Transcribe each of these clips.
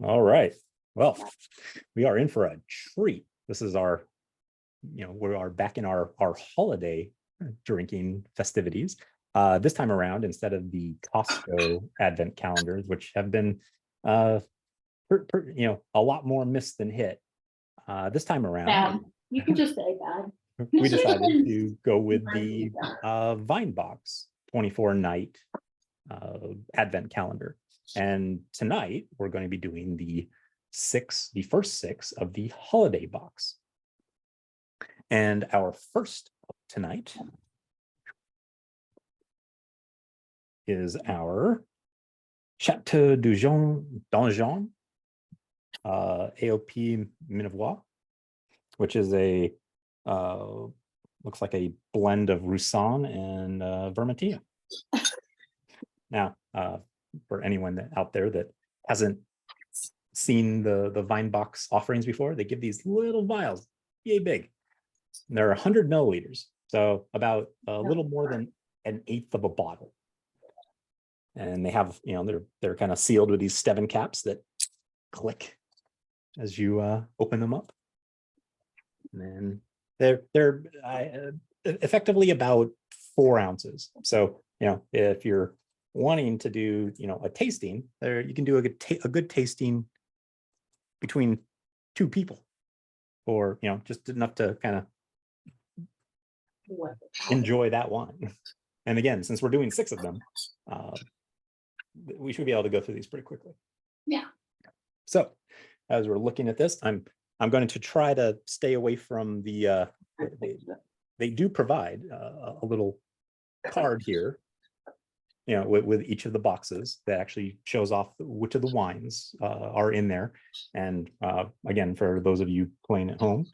All right. Well, we are in for a treat. This is our, we are back in our holiday drinking festivities. This time around, instead of the Costco advent calendars, which have been, a lot more missed than hit. This time around, Bad. You can just say bad. we decided to go with the Vinebox 24-night advent calendar. And tonight we're going to be doing the first six of the holiday box. And our first tonight is our Chateau Donjon AOP Minevois, which is a looks like a blend of Roussanne and Vermentino. Now, for anyone out there that hasn't seen the Vinebox offerings before, they give these little vials, yay big. And they're 100 milliliters, so about a little more than an eighth of a bottle. And they have, they're kind of sealed with these Steven caps that click as you open them up. And then they're effectively about 4 ounces. So, if you're wanting to do, a tasting, there you can do a good tasting between 2 people, or just enough to kind of enjoy that wine. And again, since we're doing 6 of them, we should be able to go through these pretty quickly. Yeah. So as we're looking at this, I'm going to try to stay away from the they do provide a little card here, with each of the boxes that actually shows off which of the wines are in there. And again, for those of you playing at home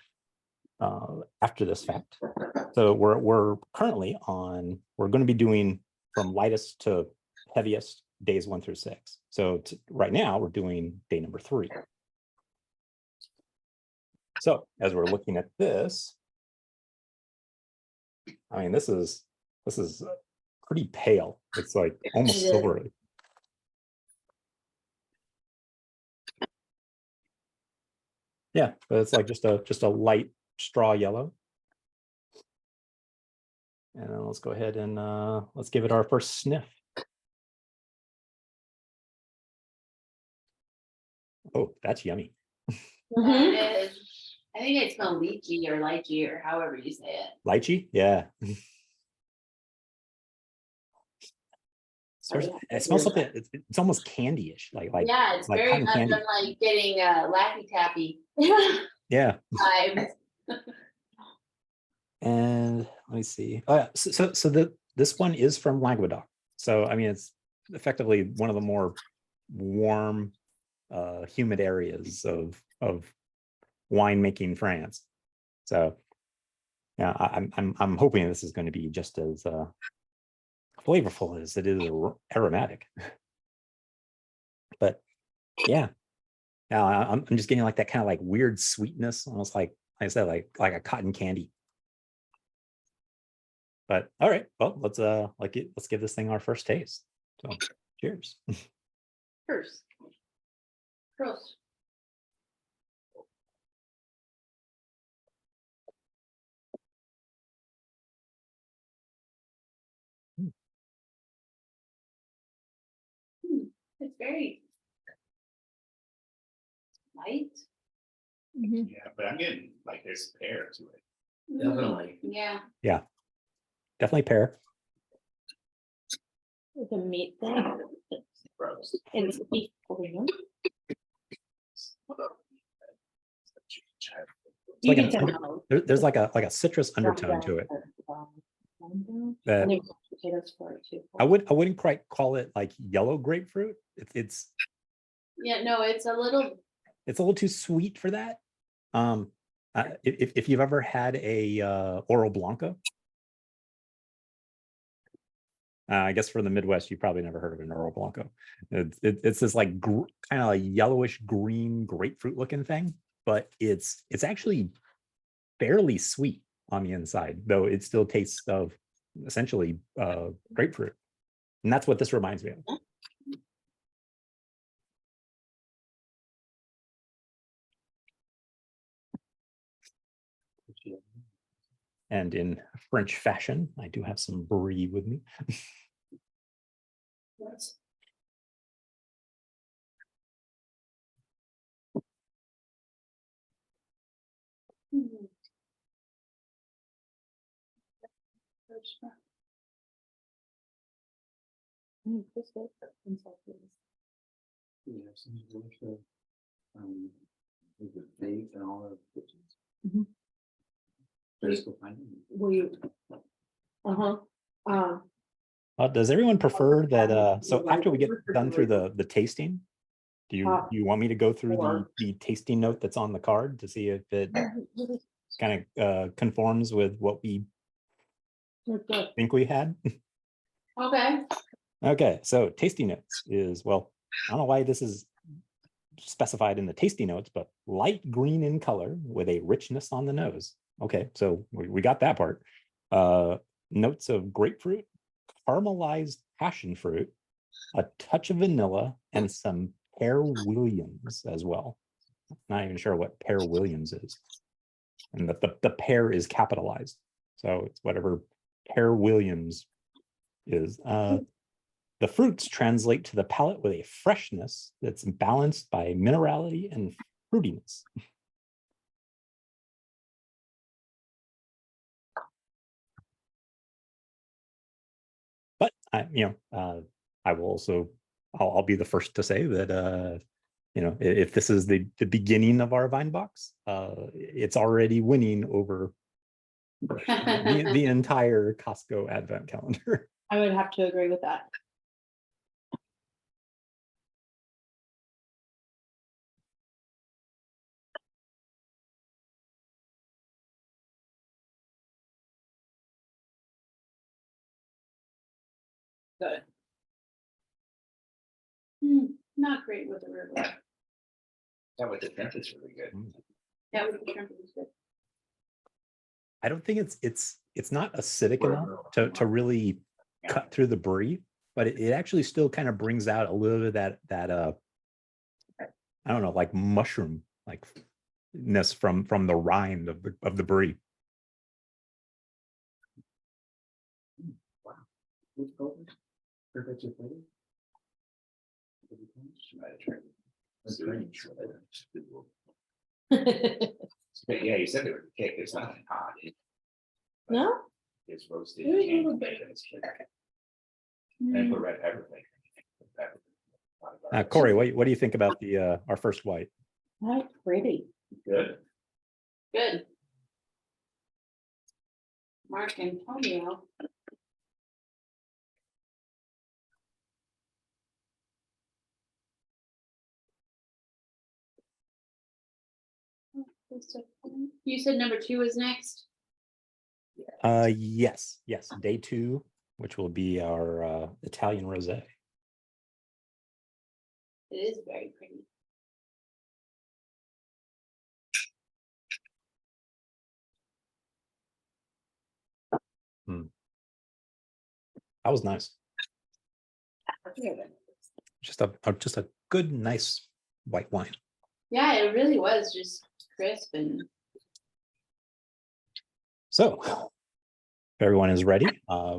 after this fact, so we're currently we're going to be doing from lightest to heaviest days 1 through 6. So right now we're doing day number 3. So as we're looking at this, I mean, this is pretty pale. It's like almost silvery. Yeah, but it's like just a light straw yellow. And then let's go ahead and let's give it our first sniff. Oh, that's yummy. I think it smells lychee or lychee or however you say it. Lychee, yeah. It smells something. It's almost candy-ish, like yeah, it's like very much candy. like getting Laffy Taffy. Yeah. Vibes. And let me see. Oh yeah, so this one is from Languedoc. So I mean, it's effectively one of the more warm, humid areas of winemaking France. So yeah, I'm hoping this is going to be just as flavorful as it is aromatic. But yeah, now I'm just getting like that kind of like weird sweetness, almost like I said, like a cotton candy. But all right, well, let's give this thing our first taste. So cheers. First. Prost. It's very light. Yeah, but I'm getting like there's pear to it. Definitely. Yeah. Yeah, definitely pear. With a meat thing. Gross. And it's beef bouillon. Like there's like a citrus undertone to it. That I wouldn't quite call it like yellow grapefruit. It's yeah, no, it's a little too sweet for that. If you've ever had a Oro Blanco, I guess for the Midwest, you probably never heard of an Oro Blanco. It's this like kind of like yellowish green grapefruit looking thing, but it's actually fairly sweet on the inside, though it still tastes of essentially grapefruit. And that's what this reminds me of. And in French fashion, I do have some brie with me. With the faith and all of it. Mhm. Just go find them. Will you? Does everyone prefer that? So after we get done through the tasting, do you want me to go through the tasting note that's on the card to see if it kind of conforms with what we think we had? Okay. Okay, so tasting notes is, well, I don't know why this is specified in the tasting notes, but light green in color with a richness on the nose. Okay, so we got that part. Notes of grapefruit, caramelized passion fruit, a touch of vanilla, and some Pear Williams as well. Not even sure what Pear Williams is. And the pear is capitalized. So it's whatever Pear Williams is. The fruits translate to the palate with a freshness that's balanced by minerality and fruitiness. But I will also, I'll be the first to say that if this is the beginning of our Vinebox, it's already winning over the entire Costco Advent calendar. I would have to agree with that. Good. Not great with the river. That with the shrimp is really good. That would be shrimp is good. I don't think it's not acidic enough to really cut through the brie, but it actually still kind of brings out a little bit of that I don't know, like mushroom like ness from the rind of the brie. Wow. Who's going? Perfect your flavor? She might have tried it. That's strange. But yeah, you said it was a cake. It's not hot. No? It's roasted. It was a cake, little bit. and it's good. And put red pepper flake. Corey, what do you think about the our first white? That's pretty. Good. Good. Mark Antonio. You said number 2 is next? Yes, day 2, which will be our Italian rosé. It is very pretty. That was nice. Just a good, nice white wine. Yeah, it really was just crisp and So, if everyone is ready,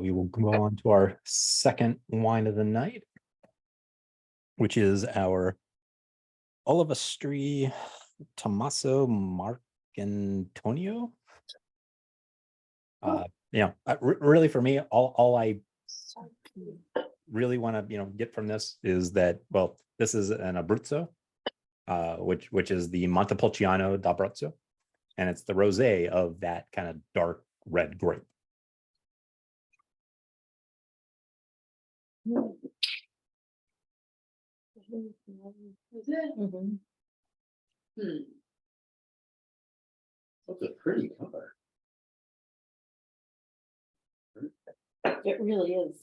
we will go on to our second wine of the night, which is our Olivastri Tommaso Marcantonio. Really for me, all I really want to get from this is that, well, this is an Abruzzo, which is the Montepulciano d'Abruzzo, and it's the rosé of that kind of dark red grape. is it? That's a pretty color. It really is.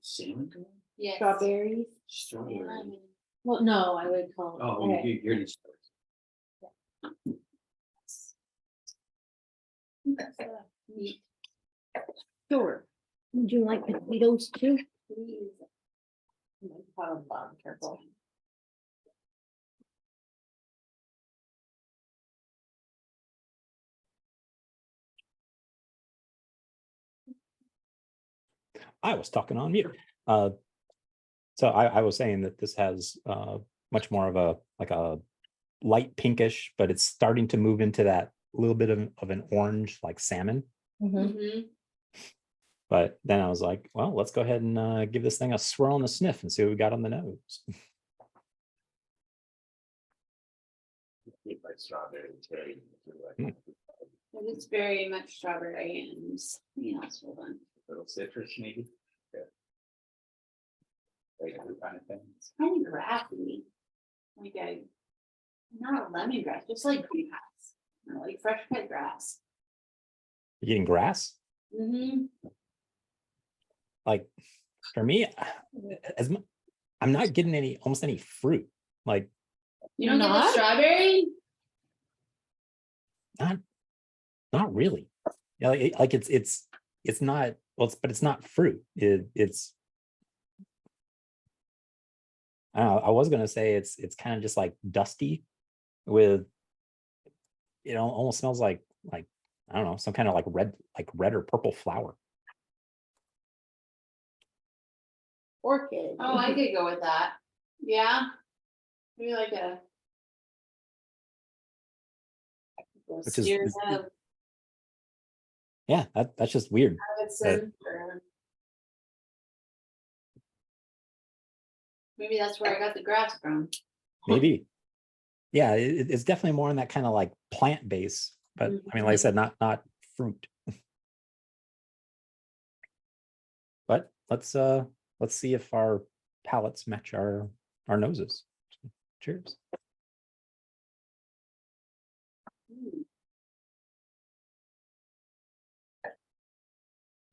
Salmon color? Yes. Strawberries. Strawberry. Well, no, I would call it. Oh, you're just. Meat. Sure. Would you like potatoes too? Please. Careful. I was talking on mute. So I was saying that this has much more of a light pinkish, but it's starting to move into that little bit of an orange, like salmon. Mhm. But then I was like, well, let's go ahead and give this thing a swirl and a sniff and see what we got on the nose. Like strawberry, cherry. Mm. It's very much strawberry and something else. Hold on. Little citrus maybe. Yeah. Like that kind of thing. It's kind of grassy. Like a, not a lemongrass, just like grass. Like fresh cut grass. You getting grass? Mm-hmm. Like for me, I'm not getting almost any fruit. Like You don't get the Not? strawberry? not really. Yeah, like it's not well, but it's not fruit. It's I don't know. I was gonna say it's kind of just like dusty with, almost smells like I don't know, some kind of like red or purple flower. Orchid. Oh, I could go with that. Yeah. Maybe like a. Which is yeah, that's just weird. Maybe that's where I got the grass from. Maybe. Yeah, it's definitely more in that kind of like plant base, but I mean, like I said, not fruit. But let's see if our palates match our noses. Cheers.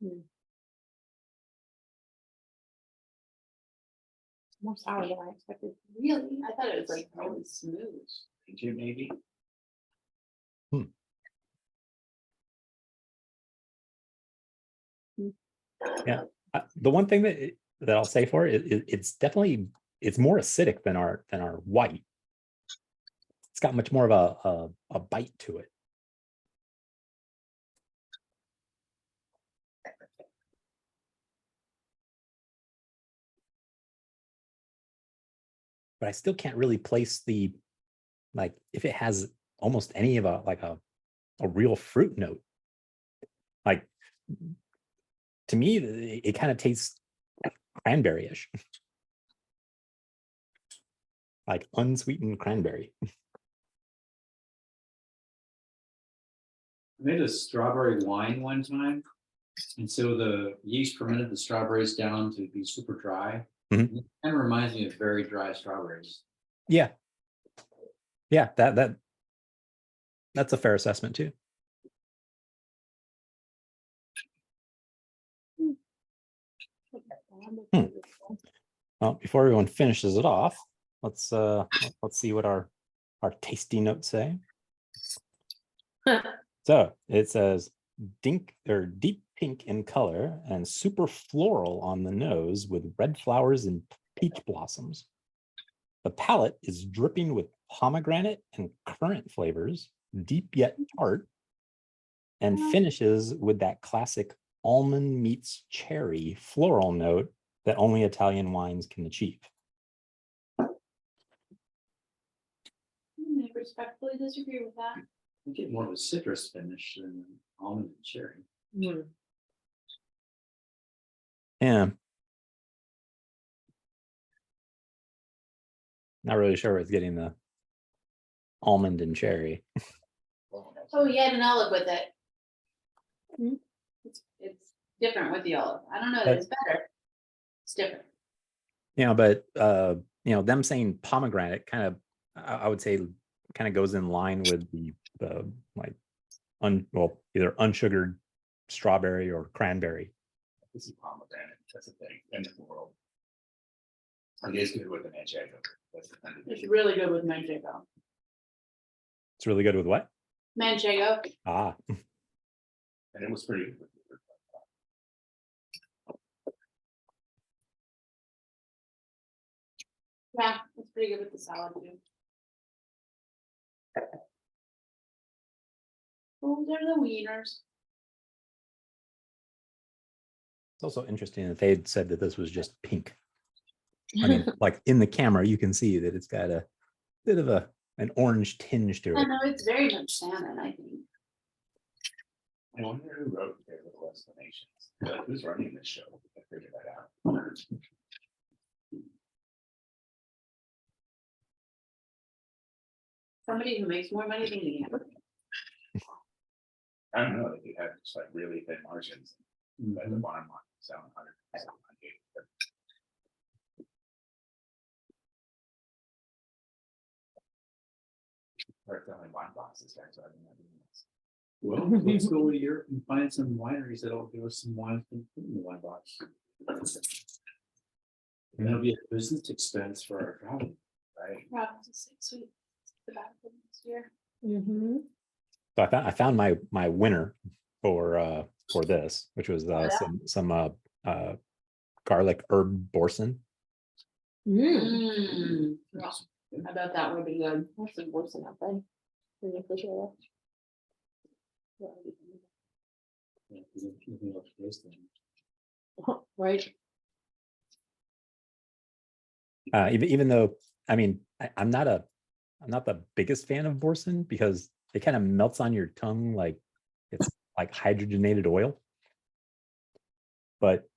Mm. More sour than I expected. Really? I thought it was like really smooth. Did you maybe? Yeah, the one thing that I'll say for it, it's definitely more acidic than our white. It's got much more of a bite to it. But I still can't really place like if it has almost any of a real fruit note. Like to me, it kind of tastes cranberry-ish. Like unsweetened cranberry. I made a strawberry wine one time. And so the yeast fermented the strawberries down to be super dry. Mhm. It kind of reminds me of very dry strawberries. Yeah. Yeah, that's a fair assessment too. Well, before everyone finishes it off, let's see what our tasty notes say. So it says deep pink in color and super floral on the nose with red flowers and peach blossoms. The palate is dripping with pomegranate and currant flavors, deep yet tart, and finishes with that classic almond meets cherry floral note that only Italian wines can achieve. I respectfully disagree with that. You get more of a citrus finish than almond and cherry. Yeah. Not really sure where it's getting the almond and cherry. Oh, you had an olive with it. It's different with the olive. I don't know that it's better. It's different. But them saying pomegranate kind of, I would say, kind of goes in line with the like either unsugared strawberry or cranberry. This is pomegranate. That's a thing in the world. It is good with the manchego. That's the thing. It's really good with manchego. It's really good with what? Manchego. Ah. And it was pretty good. Yeah, it's pretty good with the salad too. Those are the wieners. It's also interesting that they had said that this was just pink. I mean, like in the camera, you can see that it's got a bit of an orange tinge to I it. know, it's very much salmon, I think. I wonder who wrote their little explanations. Like, who's running this show? I figured that out. Somebody who makes more money than me. I don't know, they have just like really thin margins. But the bottom line, 700. Or selling wine boxes, guys, so I think that'd be nice. Well, let's go to Europe and find some wineries that'll give us some wine from the wine box. And that'll be a business expense for our travel, right? Robin's is 6 weeks. The back of this year. Mm-hmm. So I found my winner for this, which was yeah? some garlic herb Borson. Yeah. I bet that would be good. What's the worst in that thing? In the refrigerator? Yeah, 'cause there's nothing else to taste in. Right. Even though, I mean, I'm not the biggest fan of Borson because it kind of melts on your tongue like it's like hydrogenated oil, but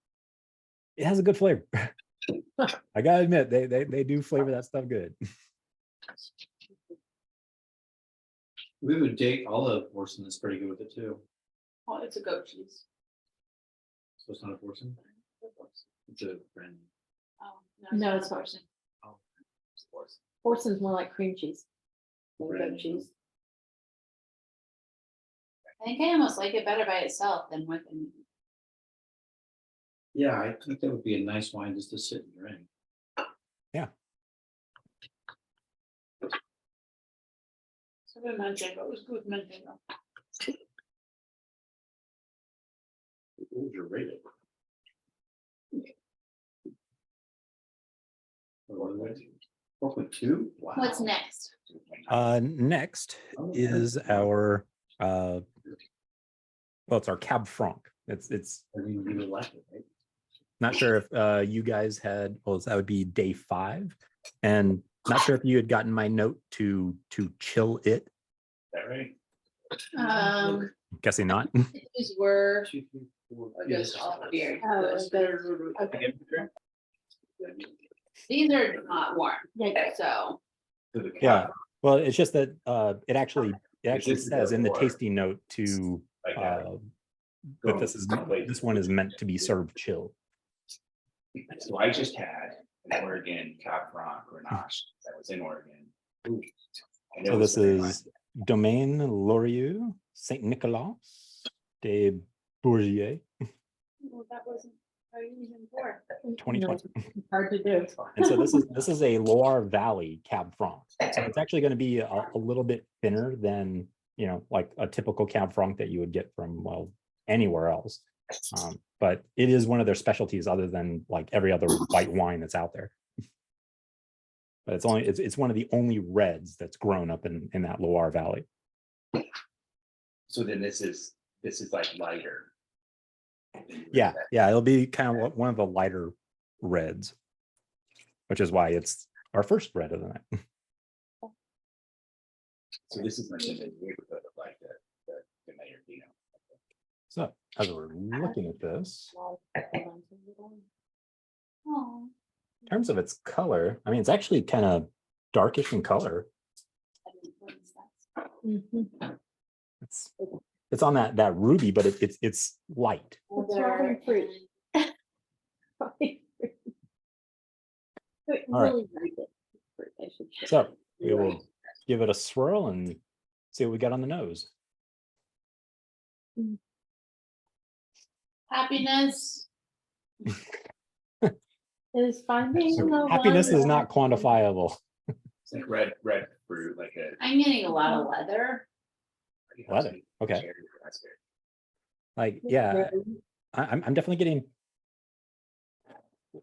it has a good flavor. I gotta admit, they do flavor that stuff good. We would date olive Borson that's pretty good with it too. Oh, it's a goat cheese. So it's not a Borson, it's a brand. Oh, No, not it's not. portion. Oh, it's a Borson. Borson's more like cream cheese. Than Right. goat cheese. I think I almost like it better by itself than with it. Yeah, I think that would be a nice wine just to sit and drink. So we mentioned, but it was good mentioned. What would you rate it? 4.2? Wow. What's next? Next is our well, it's our Cab Franc. It's I mean, you would like it, right? not sure if you guys had, well, that would be day 5, and not sure if you had gotten my note to chill it. Is that right? Guessing not. These were 2, 3, 4. just all beer. Oh, okay. These are not warm, Yeah. so. To the Yeah. cap, Well, it's just that it actually This is says in the before. tasting note to like, that this one is meant to be served chilled. So I just had an Oregon Cab Franc Grenache that was in Oregon. And it So was this very is Domaine Laurier Saint Nicolas de Bourgier Well, that wasn't, how you even for? 2020. Hard to do. And so this is a Loire Valley Cab Franc. So it's actually going to be a little bit thinner than, you know, like a typical Cab Franc that you would get from, well, anywhere else. But it is one of their specialties other than like every other white wine that's out there. But it's one of the only reds that's grown up in that Loire Valley. So then this is like lighter. Yeah, it'll be kind of one of the lighter reds, which is why it's our first red of the night. So this is like in the neighborhood of like the mayor, you know. So as we're looking at this, Oh. in terms of its color, I mean, it's actually kind of darkish in color. Mhm. It's on that ruby, but it's light. It's strawberry fruit. All right. Really like it. Fruit, I should say. So we will give it a swirl and see what we got on the nose. Happiness. Is finding the Happiness one is not quantifiable. It's like red fruit, like a. I'm getting a lot of leather. Leather, okay. Cherry, that's good. Like, yeah, I'm definitely getting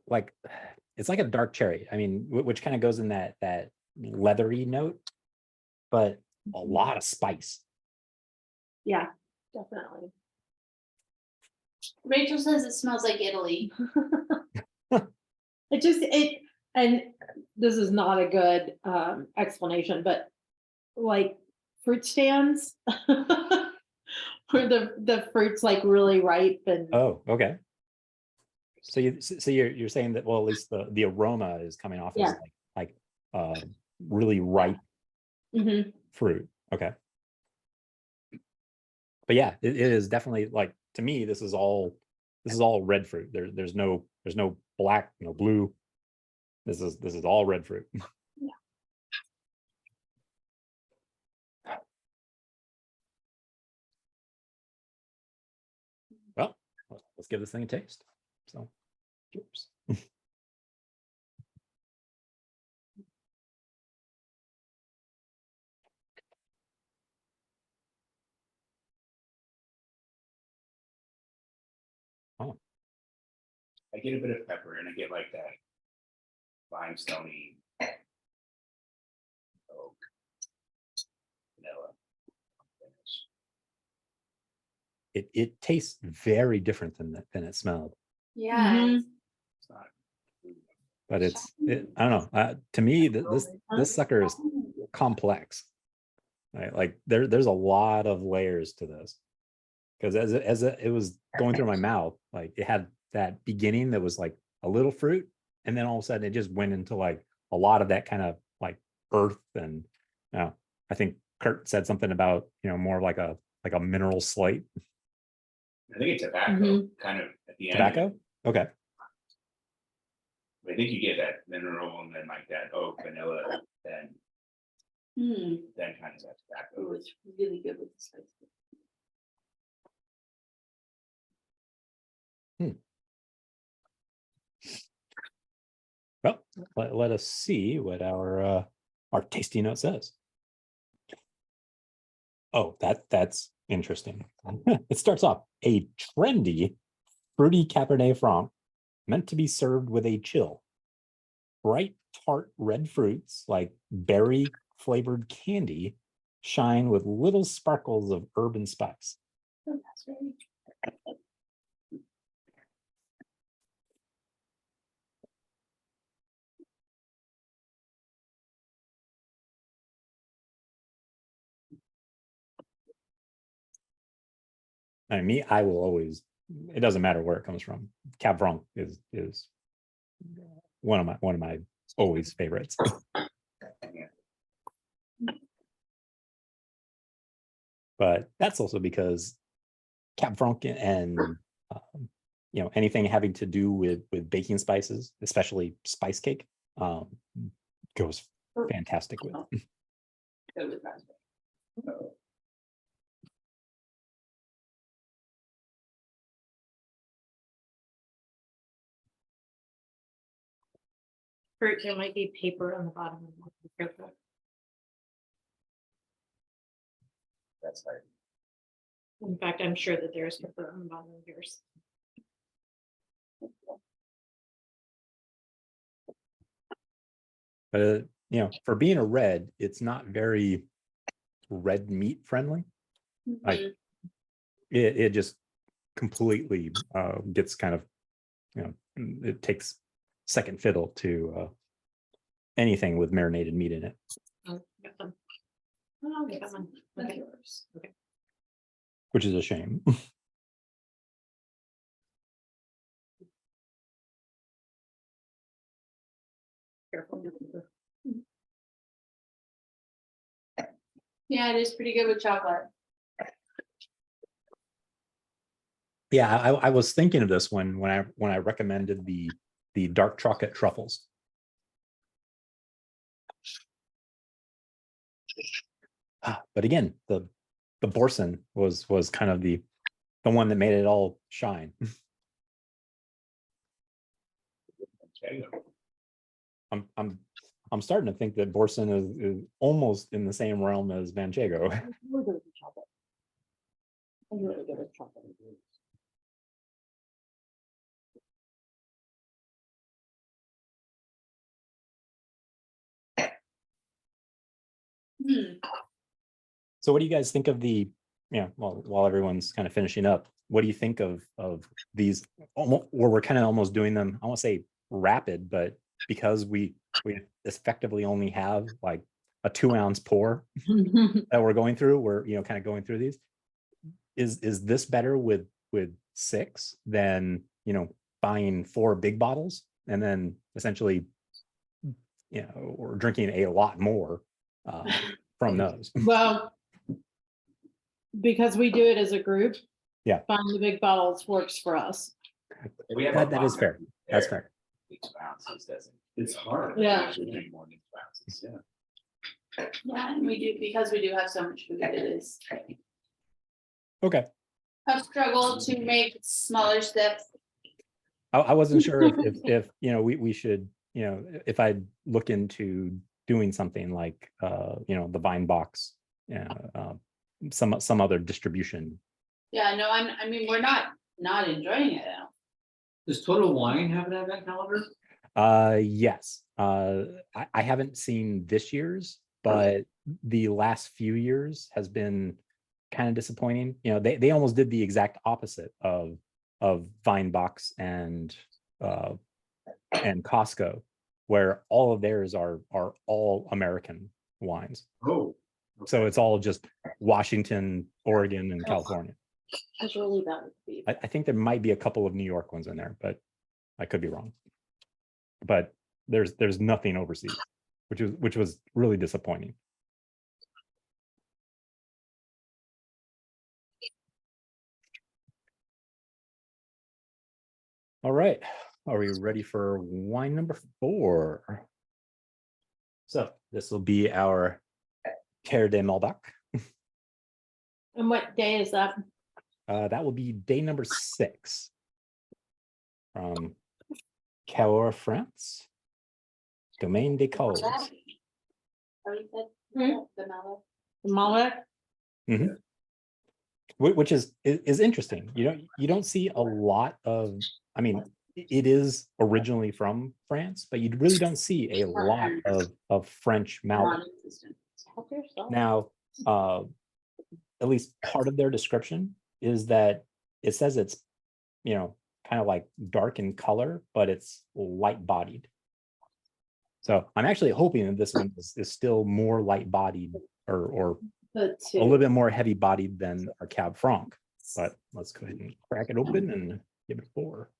like, it's like a dark cherry. I mean, which kind of goes in that leathery note, but a lot of spice. Yeah, definitely. Rachel says it smells like Italy. And this is not a good explanation, but like fruit stands where the fruit's like really ripe and Oh, okay. So you're saying that, well, at least the aroma is coming off Yeah. as like really ripe Mhm. fruit. Okay. But yeah, it is definitely, like, to me, this is all red fruit. There's no black, no blue. This is all red fruit. Well, let's give this thing a taste. So, oops. Oh, I get a bit of pepper and I get like that limestoney oak vanilla finish. it tastes very different than it smelled. Yeah. Mhm. It's not. But I don't know. To me, this sucker is complex. Right? Like there's a lot of layers to this, because as it was going through my mouth, like it had that beginning that was like a little fruit, and then all of a sudden it just went into like a lot of that kind of like earth, and I think Kurt said something about more like a mineral slate. I think it's tobacco Mhm. kind of at the end. Tobacco. Okay. I think you get that mineral and then like that oak vanilla, then Hmm. kind of that It tobacco. was really good with the spice. Well, let us see what our tasty note says. Oh, that's interesting. It starts off a trendy fruity Cabernet Franc meant to be served with a chill. Bright tart red fruits like berry flavored candy shine with little sparkles of herb and spice. Oh, that's very. I mean, I will always. It doesn't matter where it comes from. Cab Franc is one of my always favorites. But that's also because Cab Franc and anything having to do with baking spices, especially spice cake, goes fantastic with. Good with raspberry. Fruit, there might be paper on the bottom of the paper. That's right. In fact, I'm sure that there's paper on the bottom of yours. But for being a red, it's not very red meat friendly. Like Mhm. it just completely gets kind of it takes second fiddle to anything with marinated meat in it, Oh, got them. Oh, I got one. That's Okay. yours. which is a shame. Careful. Yeah, it is pretty good with chocolate. Yeah, I was thinking of this when I recommended the dark chocolate truffles. But again, the Borson was kind of the one that made it all shine. I'm starting to think that Borson is almost in the same realm as Manchego. Really good with chocolate. I'm really good with chocolate. Hmm. So what do you guys think of the, while everyone's kind of finishing up, what do you think of these, almost, or we're kind of almost doing them, I won't say rapid, but because we effectively only have like a 2-ounce pour that we're going through, we're, you know, kind of going through these. Is this better with 6 than, you know, buying 4 big bottles and then essentially, you know, or drinking a lot more from those? Well, because we do it as a group. Yeah. Buying the big bottles works for us. We have a That is fair. That's fair. 2 ounces doesn't. It's hard. Yeah. Actually doing more than 2 ounces, yeah. Yeah, and we do, because we do have so much food, it is Okay. a struggle to make smaller steps. I wasn't sure if you know, we should, you know, if I'd look into doing something like you know, the Vinebox, some other distribution. Yeah, no, I mean, we're not enjoying it now. Does Total Wine have an advent calendar? Yes. I haven't seen this year's, but the last few years has been kind of disappointing. You know, they almost did the exact opposite of Vinebox and Costco, where all of theirs are all American wines. Oh. So it's all just Washington, Oregon, and California. That's really bad with beef. I think there might be a couple of New York ones in there, but I could be wrong. But there's nothing overseas, which was really disappointing. All right, are we ready for wine number 4? So this will be our Terre de Malbec. And what day is that? That will be day number 6 from Cahors, France, Domaine des Cols. Or you said Hmm? the mellow. Malbec? Which is interesting. You don't see a lot of, I mean, it is originally from France, but you really don't see a lot of French Malbec. Non-existent. Help yourself. Now, at least part of their description is that it says it's, you know, kind of like dark in color, but it's light bodied. So I'm actually hoping that this one is still more light bodied or The a little two. bit more heavy bodied than our Cab Franc. But let's go ahead and crack it open and give it a pour.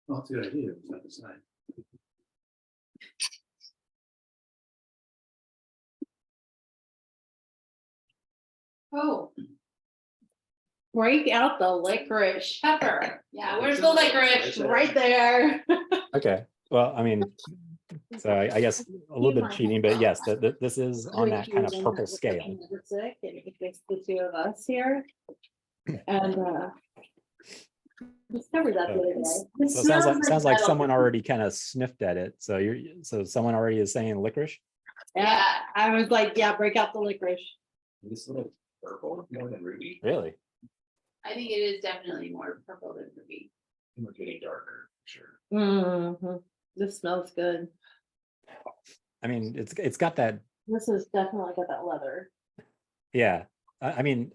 Oh, that's a good idea. It's not the side. Oh, Break out the licorice. pepper. Yeah, where's the licorice? Right there. Okay, well, I mean, so I guess a little bit cheating, but yes, this is on that kind of purple scale. We're sick and it gets the 2 of us here. And discovered that the other day. So it sounds like someone already kind of sniffed at it. So someone already is saying licorice. Yeah, I was like, yeah, break out the licorice. This little purple more than ruby. Really? I think it is definitely more purple than ruby. We're getting darker, for sure. Mhm. This smells good. I mean, it's got that. This is definitely got that leather. Yeah, I mean,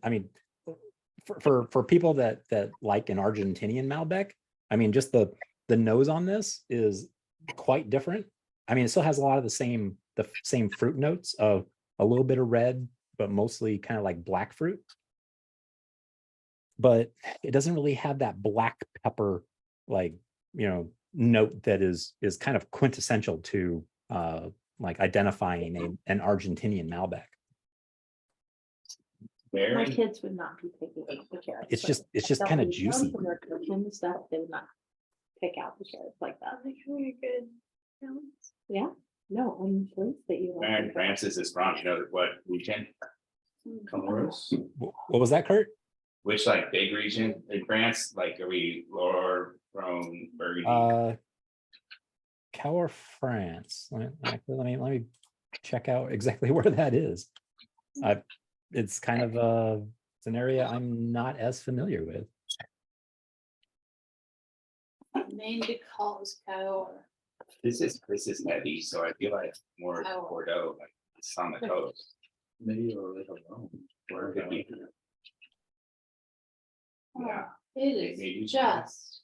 for people that like an Argentinian Malbec, I mean, just the nose on this is quite different. I mean, it still has a lot of the same fruit notes of a little bit of red, but mostly kind of like black fruit. But it doesn't really have that black pepper, like, you know, note that is kind of quintessential to like identifying an Argentinian Malbec. My Very, kids would not be picking out the carrots. It's like just that. kind of They'll eat them juicy. from their cooking and stuff. They would not pick out the carrots like that. Like really good. Yeah. No, I'm pleased that you. like and it. Francis is from, you know, what region? Colors. What was that, Kurt? Which like big region in France? Like, are we lower from Burgundy? Cahors, France. Let me check out exactly where that is. It's kind of it's an area I'm not as familiar with. Name to calls Cahors. This is heavy, so I feel like more Oh. Bordeaux, like it's on the coast. Maybe or like alone. Where it could be. Yeah. It Maybe is just.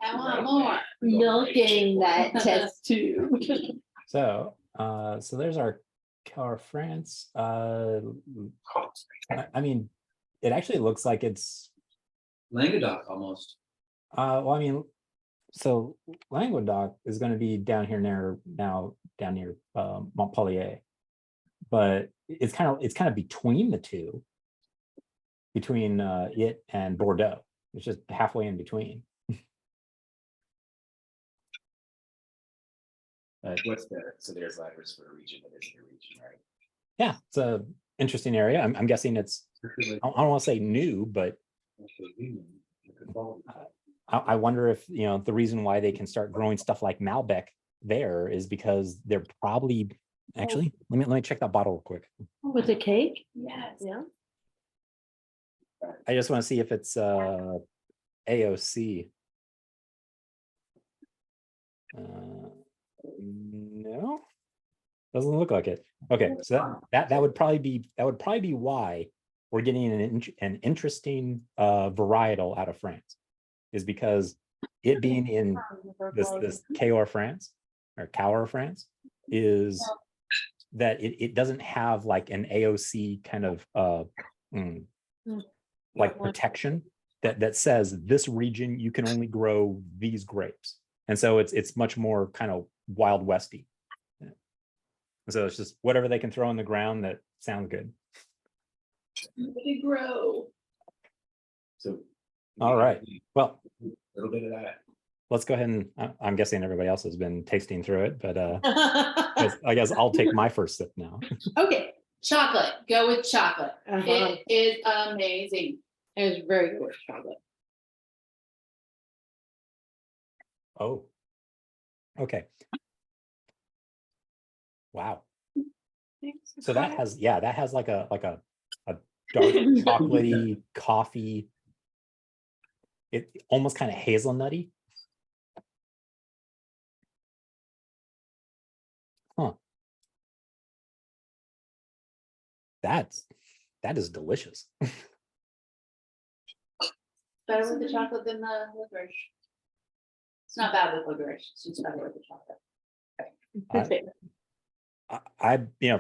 I want more. Milking that test tube. So, so there's our Cahors, France. I mean, it actually looks like it's, Languedoc almost. well, I mean, so Languedoc is going to be down here down near Montpellier, but it's kind of between the two, between it and Bordeaux. It's just halfway in between. What's the, so there's letters for a region that isn't a region, right? Yeah, it's a interesting area. I'm guessing it's, I don't want to say new, but I wonder if, the reason why they can start growing stuff like Malbec there is because they're probably, actually, let me check that bottle real quick. With a cake? Yes. Yeah. I just want to see if it's AOC. No, doesn't look like it. Okay, so that would probably be why we're getting an interesting varietal out of France, is because it being in this Cahors, France, or Cahors, France, is that it doesn't have like an AOC kind of like protection that says this region you can only grow these grapes, and so it's much more kind of Wild Westy. So it's just whatever they can throw in the ground that sounds good. They grow. So. All right. Well, A little bit of that. let's go ahead and I'm guessing everybody else has been tasting through it, but I guess I'll take my first sip now. Okay, chocolate, go with chocolate. Uh-huh. It is amazing. It was very good with chocolate. Oh, okay. Wow. So that has like a dark chocolatey coffee. It almost kind of hazelnutty. Huh. That is delicious. Better with the chocolate than the licorice. It's not bad with licorice, it's just better with the chocolate.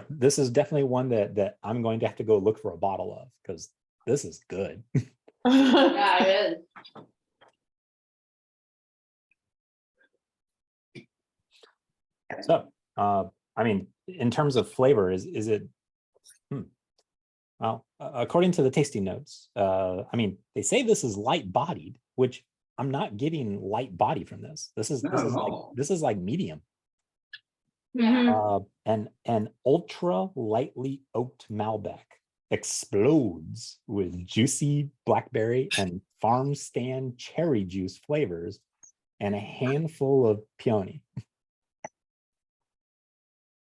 This is definitely one that I'm going to have to go look for a bottle of, because this is good. Yeah, it is. So, I mean, in terms of flavor, is it? Well, according to the tasting notes, I mean, they say this is light-bodied, which I'm not getting light body from this. This is like medium. Yeah. And ultra lightly oaked Malbec explodes with juicy blackberry and farm stand cherry juice flavors and a handful of peony.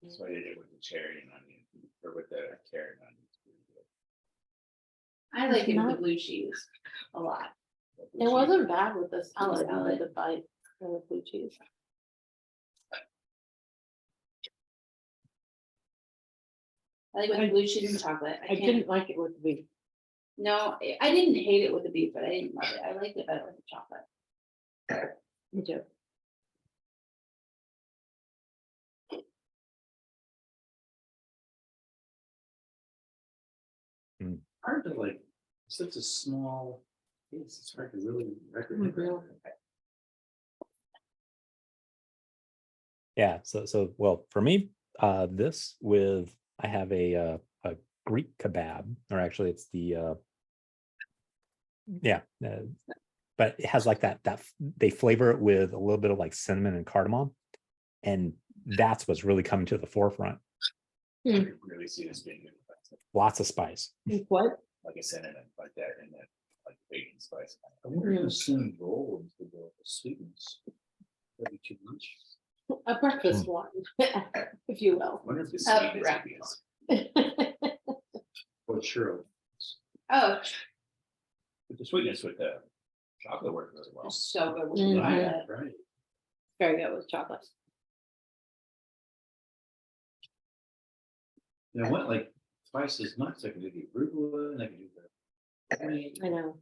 So I did it with the cherry and onion, or with the carrot and onion. I like it with the blue cheese a lot. It wasn't bad with the salad, I Salad. like the bite and the blue cheese. I like it with the blue cheese and chocolate. I didn't like it with the beef. No, I didn't hate it with the beef, but I didn't love it. I liked it better with the chocolate. Me too. Hard to like, such a small, it's hard to really recommend. Yeah. So well, for me, this with I have a Greek kebab, or actually it's the but it has like that they flavor it with a little bit of like cinnamon and cardamom, and that's what's really coming to the forefront. I could really see this being Lots of spice. What? like a cinnamon, like that, and that like bacon spice. I wonder if the cinnamon roll is the sweetness. That'd be too much. A breakfast one, if you will. I wonder if the A sweetness would be Or churro. Oh, with the sweetness with the Chocolate worked really well. It's so good with Mhm. chocolate. Right. Very good with chocolate. And I went like twice as much. I can do the arugula and I can do the. I know.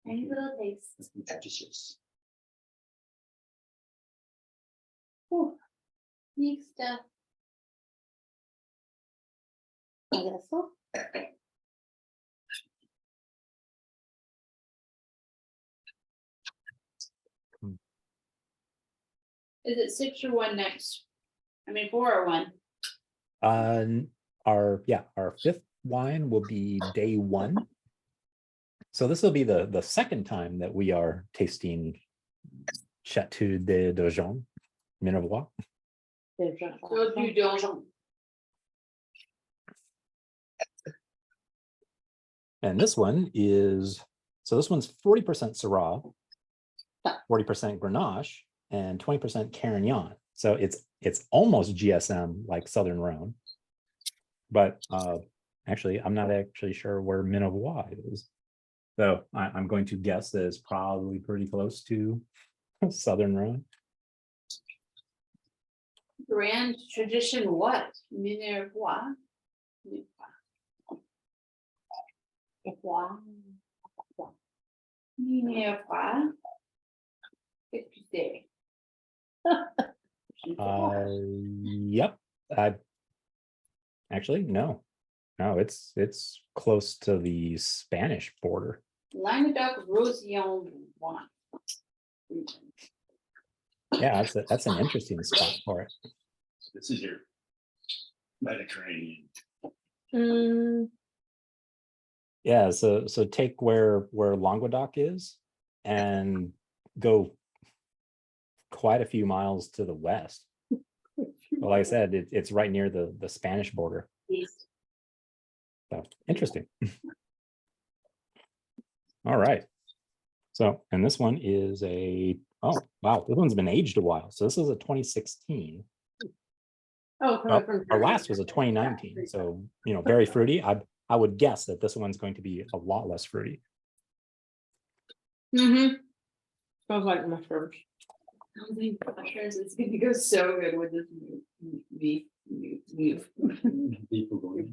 Tiny little taste. It's nutritious. Whew. Neat stuff. I guess so. Is it 6 or 1 next? I mean, 4 or 1? Our fifth wine will be day 1. So this will be the second time that we are tasting Chateau de Dojon, Minervois. So you don't. And this one is, so this one's 40% Syrah, 40% Grenache, and 20% Carignan. So it's almost GSM like Southern Rhone. But actually, I'm not actually sure where Minervois is. So I'm going to guess that it's probably pretty close to Southern Rhone. Grand tradition what? Minervois? Minervois? Qu'est-ce que c'est? Yep. I actually no, it's close to the Spanish border. Languedoc-Roussillon wine. Yeah, that's an interesting spot for it. So this is your Mediterranean. Mm, Yeah, so take where Languedoc is and go quite a few miles to the west. Well, like I said, it's right near the Spanish border. East. So interesting. All right. So, and this one is oh wow, this one's been aged a while. So this is a 2016. oh, Well, our last was a 2019. So, very fruity. I would guess that this one's going to be a lot less fruity. Mm-hmm. Smells like mushrooms. Mushrooms is going to go so good with this beef. People going.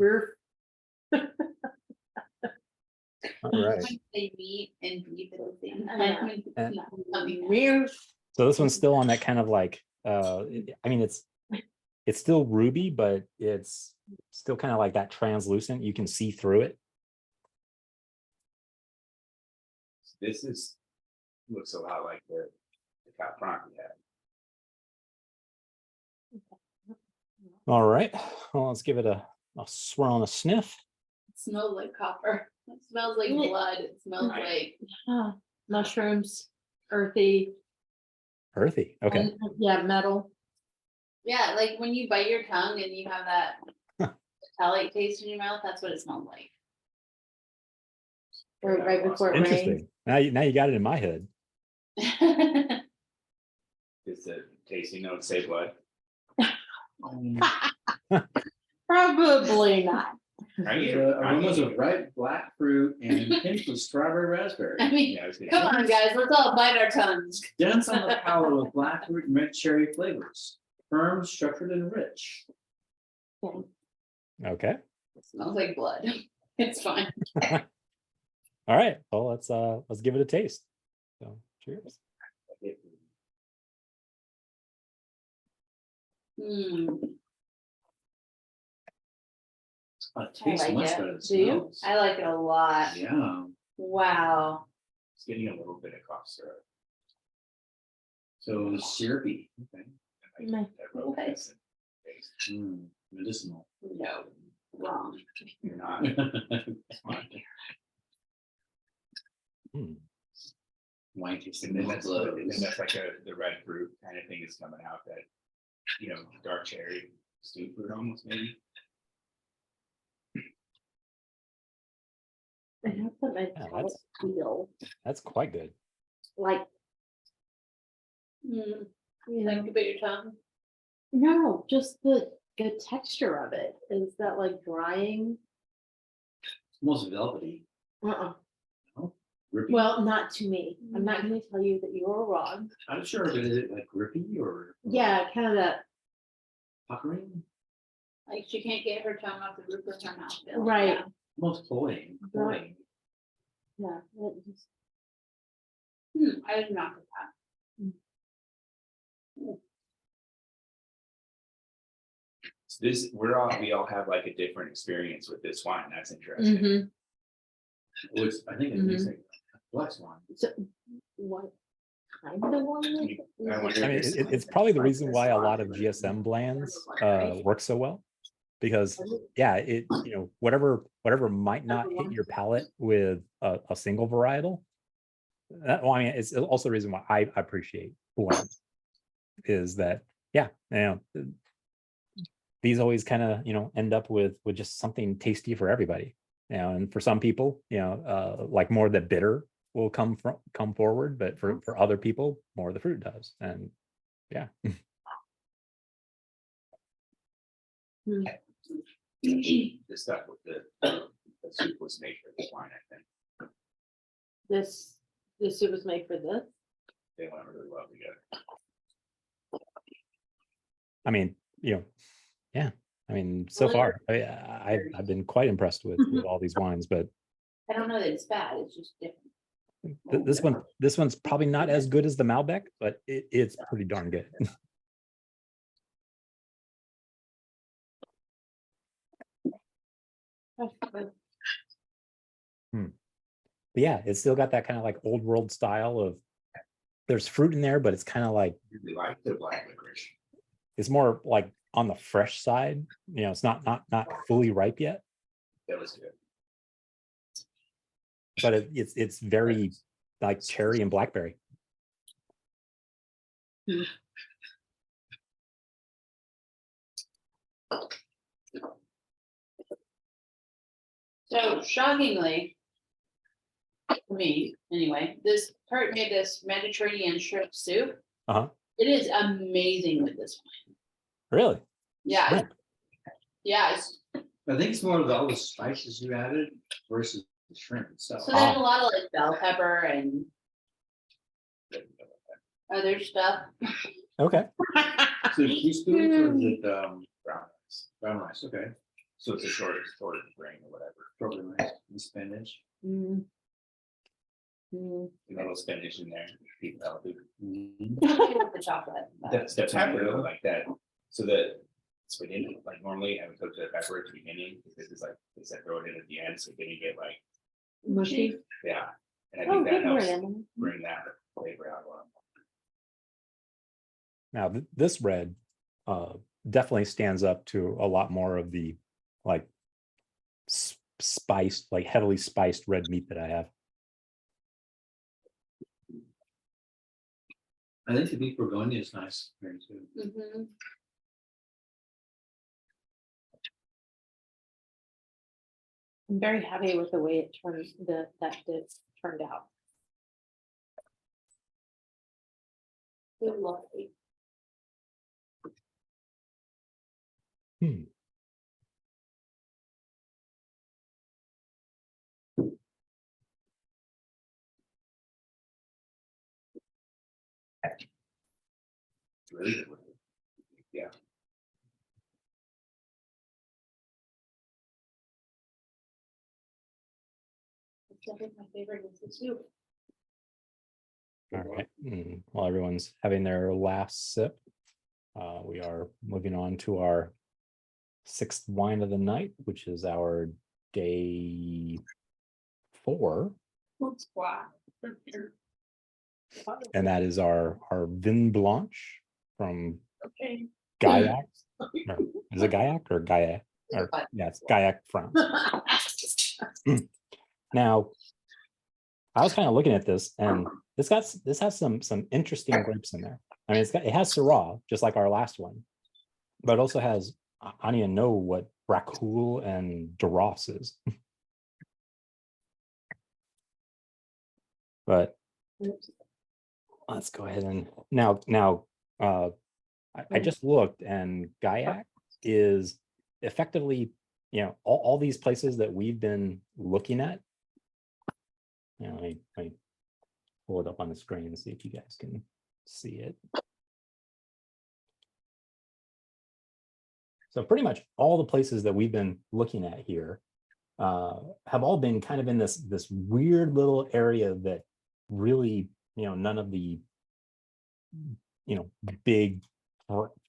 All right. When they meat and beef at the same I time. Weird. So this one's still on that kind of like, I mean, it's still ruby, but it's still kind of like that translucent. You can see through it. This looks a lot like the Cap Franc we had. All right. Well, let's give it a swirl and a sniff. It smells like copper. It smells like blood. It smells like Mushrooms, earthy. Earthy. Okay. and, yeah, metal. like when you bite your tongue and you have that metallic taste in your mouth. That's what it smells like. Right before it rains. Interesting. Now you got it in my head. Does the tasting notes say blood? Probably not. Are you? The aromas of ripe black fruit and hints of strawberry raspberry. I mean, Yeah, I was gonna come say. on, guys, let's all bite our tongues. Dense on the palate with black fruit and mint cherry flavors. Firm, structured, and rich. Okay. It smells like blood. It's fine. All right. Well, let's give it a taste. So cheers. Mm, It I tastes like much it. better than it Do you? smells. I like it a lot. Yeah. Wow. It's getting a little bit of cough syrup. So syrupy. Okay. Nice. That road Okay. acid taste. Medicinal. No, wrong. You're not. Smart. Hmm. Wine tasting And then like that's, blood. and then that's like the red fruit kind of thing is coming out that, dark cherry, stewed fruit almost maybe. I have some metallic feel, That's quite good. like, Mm, you like know, to bite your tongue. no, just the texture of it. Is that like drying? Almost velvety. Uh-uh. No? Grippy? Well, not to me. I'm not gonna tell you that you are wrong. I'm sure, but is it like grippy or? Yeah, kind of that, Puckering? Like she can't get her tongue off the roof of her mouth. Bill. Right. Yeah. Almost cloying. Right. yeah. it just- I did not get that. So this, we all have like a different experience with this wine. That's interesting. Mhm. Which I think it makes like a flex one. So what kind of one is it? I wonder I mean, if it's probably the reason why a lot of GSM blends work so well. Because yeah, whatever might not hit your palate with a single varietal. Well, I mean, it's also the reason why I appreciate blends is that, yeah, these always kind of, end up with just something tasty for everybody. And for some people, like more the bitter will come forward, but for other people, more the fruit does. And yeah. the stuff with the soup was made for this wine, I think. This soup was made for this. They went really well together. I mean, yeah. I mean, so far, I've been quite impressed with all these wines, but I don't know that it's bad. It's just different. this one's probably not as good as the Malbec, but it's pretty darn good. But yeah, it's still got that kind of like old world style of there's fruit in there, but it's kind of like Really like the black licorice. it's more like on the fresh side. It's not fully ripe yet, That was good. but it's very like cherry and blackberry. So shockingly, for me, anyway, this Kurt made this Mediterranean shrimp soup. Uh-huh. It is amazing with this wine. Really? Yeah. Shrimp. Yeah. I think it's more of all the spices you added versus the shrimp itself. So there's a lot of like bell pepper and other stuff. Okay. So teaspoons or is it Brown rice. brown rice? Okay. So it's a short grain or whatever. Probably rice and spinach. Mm. Mm. A little spinach in there. Keep it healthy. Mhm. With the chocolate. but- That's the pepper like that. So the spaghetti, like normally I would cook the pepper at the beginning, because this is like, they said throw it in at the end, so then you get like, Mushy. yeah. And I Oh, think that good word, helps Emily. bring that flavor out a lot. Now this red definitely stands up to a lot more of the like spiced, like heavily spiced red meat that I have. I think the beef bourgogne is nice here too. Mhm. I'm very happy with the way it turned out. Good lord. Hmm. It's really good with it. Yeah. I think my favorite is the soup. All right. While everyone's having their last sip, we are moving on to our sixth wine of the night, which is our day 4, and that is our Vin Blanche from Okay. Gaillac. Or, is it Gaillac or Gaillac? Or, yeah, it's Gaillac, France. Now, I was kind of looking at this, and this has some interesting grapes in there. I mean, it has Syrah, just like our last one, but it also has, I don't even know what Bracoul and Duras is. But let's go ahead and now I just looked, and Gaillac is effectively, all these places that we've been looking at You know, let me pull it up on the screen and see if you guys can see it. So pretty much all the places that we've been looking at here have all been kind of in this weird little area that really, none of the, big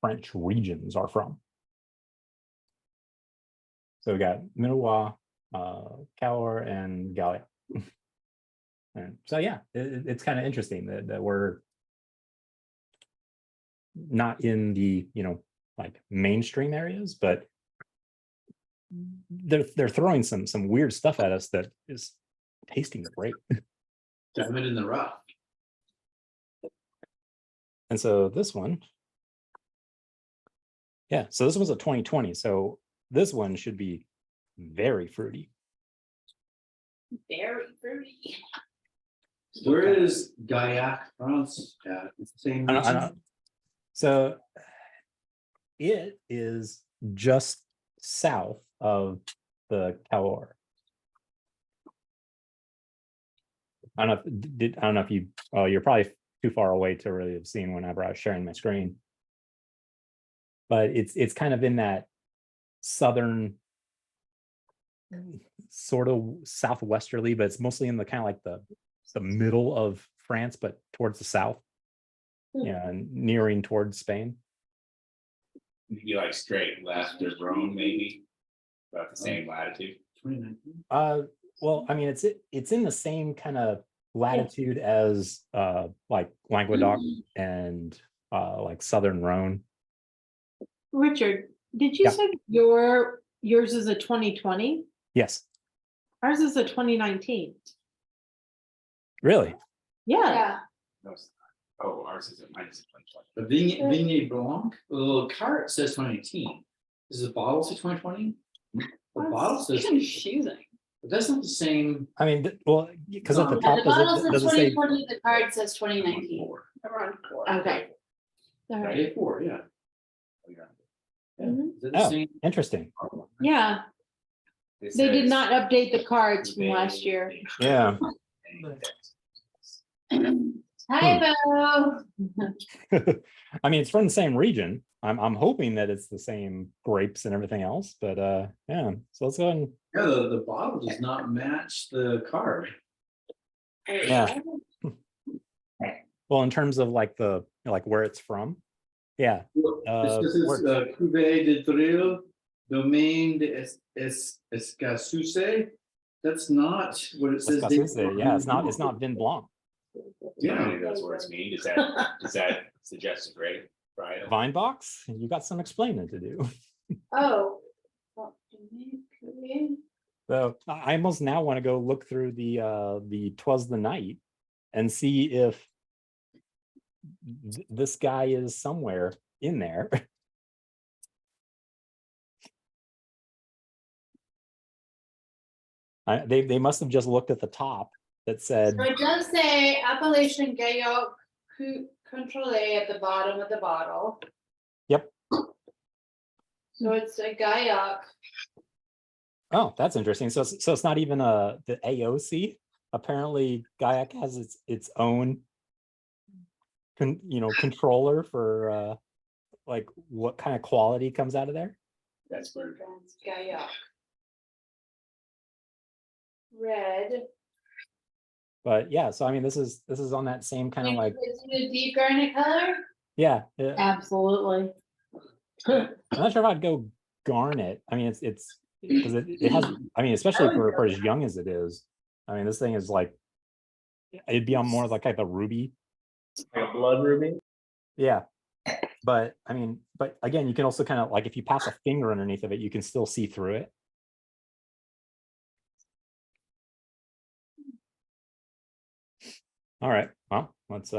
French regions are from. So we got Minois, Cahors, and Gallia. And so yeah, it's kind of interesting that we're not in the like mainstream areas, but they're throwing some weird stuff at us that is tasting great. Diamond in the rough. And so this one, yeah, so this was a 2020. So this one should be very fruity. Very fruity. Where is Gaillac, France at? It's the same I don't- region? So it is just south of the Cahors. I don't know if you, you're probably too far away to really have seen whenever I was sharing my screen. But it's kind of in that southern, sort of southwesterly, but it's mostly in the kind of like the middle of France, but towards the south. Yeah, and nearing towards Spain. Maybe like straight left of Rome, maybe about the same latitude. 2019? Well, I mean, it's in the same kind of latitude as like Languedoc and like southern Rhone. Richard, did you Yeah. say yours is a 2020? Yes, Ours is a 2019. really. Yeah, Yeah. No, it's not. Oh, ours is mine is 2020. The Vigne Blanc, the little cart says 2018. Does the bottle say 2020? The bottle says, confusing. but that's not the same. I mean, well, because at the No. top The bottle says does it say 2020, the card says 2019. Around 4. Okay. all right. Day 4, yeah. Yeah. Mhm. Is it the Oh. same? interesting? Yeah, It they did says not update the cards from last year. Yeah. Typo. I mean, it's from the same region. I'm hoping that it's the same grapes and everything else, but yeah. So let's go ahead and Yeah, the bottle does not match the card. yeah. Well, in terms of like where it's from, yeah. This is Cuvée de Drille, Domaine de Escassuce. That's not what it says. Yeah, it's not Vin Blanc. Do you know any of those words mean? Does that suggest a grape varietal? Vinebox, you got some explaining to do. Oh. Well, So I almost now want to go look through the 'Twas the Night and see if this guy is somewhere in there. They must have just looked at the top that said, So it does say Appellation Gayok Contrôlé at the bottom of the bottle. Yep. So it's a Gayok. oh, that's interesting. So it's not even the AOC. Apparently Gaillac has its own controller for like what kind of quality comes out of there. That's where Gayok. Red. But yeah, so I mean, this is on that same kind of like, Is it a deep garnet color? yeah. Absolutely. I'm not sure if I'd go garnet. I mean, it's because it has, I mean, especially for as young as it is. I mean, this thing is like, it'd be on more like a ruby. like a blood ruby. Yeah. But I mean, but again, you can also kind of like, if you pass a finger underneath of it, you can still see through it. All right, well, let's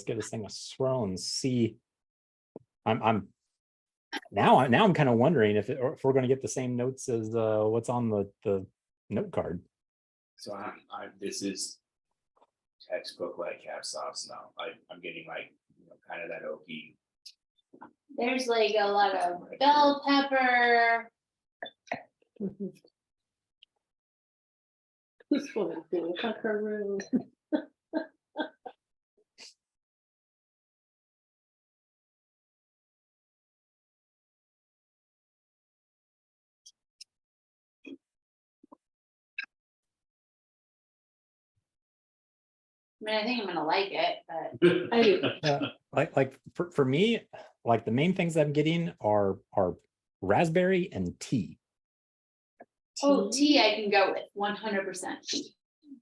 give this thing a swirl and see. I'm kind of wondering if we're going to get the same notes as what's on the note card. So this is textbook like cab sauce now. I'm getting like kind of that oaky. There's like a lot of bell pepper. This one is doing a buckaroo. I mean, I think I'm gonna like it, but I do. Like for me, like the main things I'm getting are raspberry and tea. oh, tea I can go with 100%.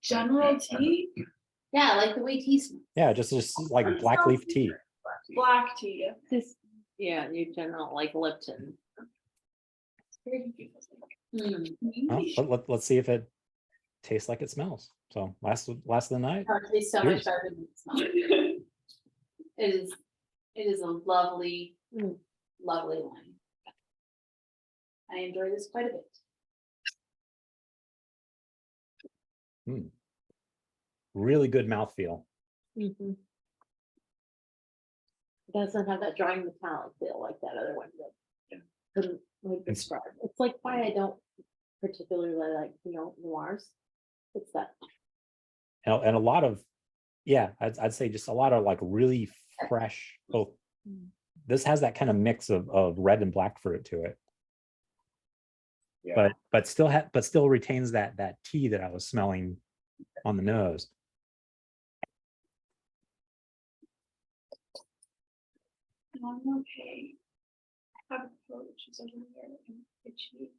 General tea, Yeah, I like the way tea smells. Yeah, just like black leaf tea. black tea. This, yeah, you general like Lipton. It's very confusing. Well, let's see if it tastes like it smells. So last of the night. Oh, it tastes so Cheers. much better than it smells. It is a lovely, lovely wine. I enjoy this quite a bit. Really good mouthfeel. Mhm. Doesn't have that drying metallic feel like that other one that couldn't like It's- describe. It's like why I don't particularly like, noirs. It's that. And a lot of, yeah, I'd say just a lot of like really fresh, both. This has that kind of mix of red and black fruit to it, Yeah, but still retains that tea that I was smelling on the nose. I'm okay. I have a coat, which is over here and itchy.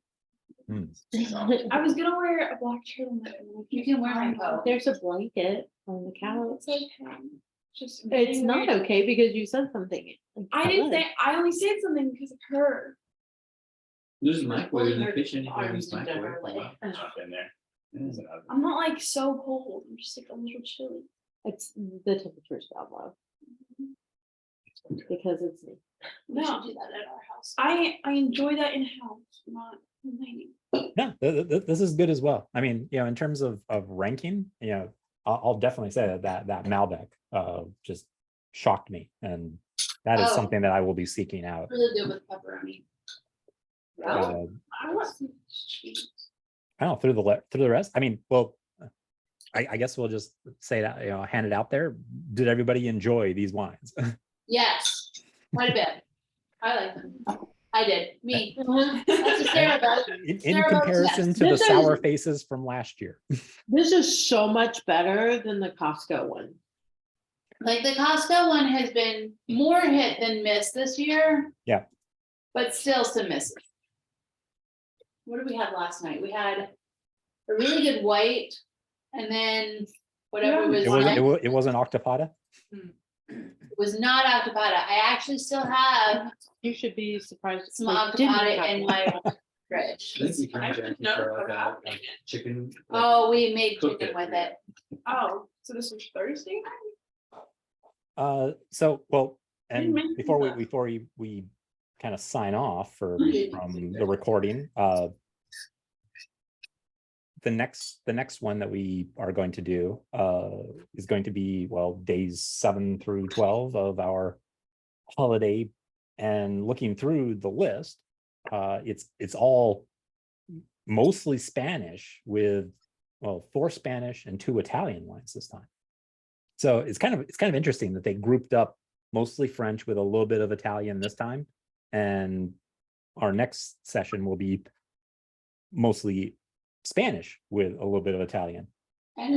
I was gonna wear a black turtleneck. and I'm like, You can wear my coat. There's a blanket on the couch. It's okay. Just It's being not weird. okay because you said something. I didn't say. I only said something because of her. There's a microwave in the Your kitchen. You can arms use into her microwave. leg. jump in there. There's another. I'm not like so cold. I'm just like a little chilly. It's the temperature's down low because it's me. We should No, do that at our house. I enjoy that in house, not complaining. Yeah, this is good as well. I mean, in terms of ranking, I'll definitely say that Malbec just shocked me, and that is Oh. something that I will be seeking out. Really good with pepperoni. Uh, I want some cheese. I don't know, through the rest. I mean, well, I guess we'll just say that, hand it out there. Did everybody enjoy these wines? Yes, quite a bit. I like them. I did, me. That's a Sarah vote. In Sarah votes comparison yes. to the This is- sour faces from last year. This is so much better than the Costco one. Like the Costco one has been more hit than miss this year. Yeah. But still some misses. What did we have last night? We had a really good white and then whatever was. It wasn't Octopada. It was not Octopada. I actually still have You should be surprised. some they didn't Octopada have in one. my fridge. Thank you, I Jackie, know for like about a chicken. Oh, we made Cooked chicken it, with yeah. it. Oh, so this was Thursday? So, well, didn't and mention before that. we kind of sign off from didn't. the recording, the next one that we are going to do is going to be, well, days 7 through 12 of our holiday. And looking through the list, it's all mostly Spanish with, well, 4 Spanish and 2 Italian wines this time. So it's kind of interesting that they grouped up mostly French with a little bit of Italian this time. And our next session will be mostly Spanish with a little bit of Italian.